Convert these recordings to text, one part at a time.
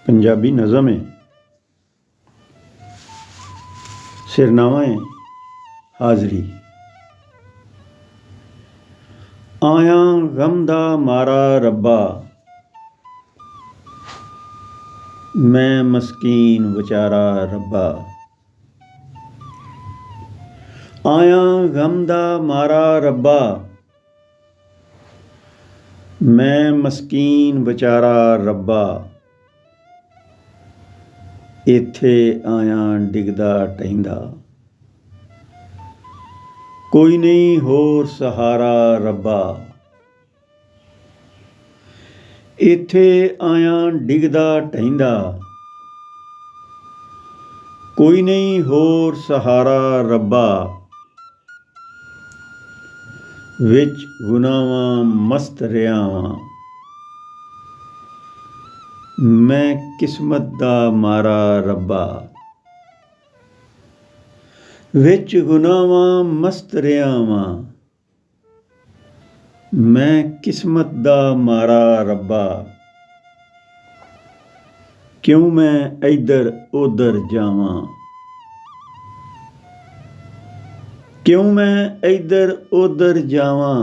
पंजाबी नज़म है, सिरनामा है हाज़री। आया गम दा मारा रब्बा, मैं मस्कीन बेचारा रब्बा। आया गम दा मारा रब्बा, मैं मस्कीन बेचारा रब्बा। इत्थे आया डिगदा टहिंदा, कोई नहीं होर सहारा रब्बा। इत्थे आया डिगदा टहिंदा, कोई नहीं होर सहारा रब्बा। विच गुनाहां मस्त रिहा वां, मैं किस्मत दा मारा रब्बा। विच गुनाहां मस्त रिहा वां, मैं किस्मत दा मारा रब्बा। क्यों मैं इधर उधर जावां, क्यों मैं इधर उधर जावां।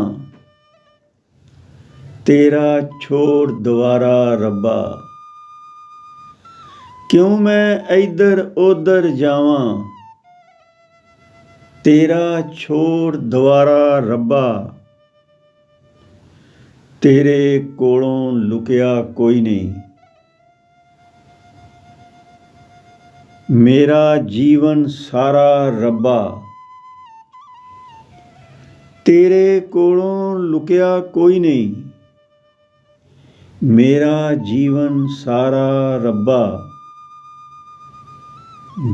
तेरा छोड़ द्वारा रब्बा। क्यों मैं इधर उधर जावां, तेरा छोड़ द्वारा रब्बा। तेरे कोलों लुकिया कोई नहीं, मेरा जीवन सारा रब्बा। तेरे कोलों लुकिया कोई नहीं, मेरा जीवन सारा रब्बा।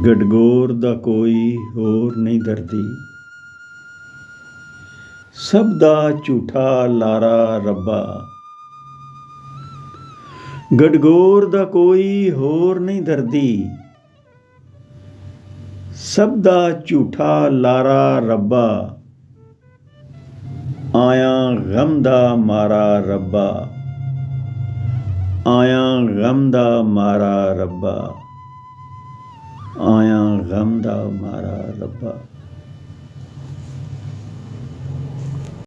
गडगोर दा कोई होर नहीं दर्दी, सब दा झूठा लारा रब्बा। गडगोर दा कोई होर नहीं दर्दी, सब दा झूठा लारा रब्बा। आया गम दा मारा रब्बा, आया गम दा मारा रब्बा, आया गम दा मारा रब्बा।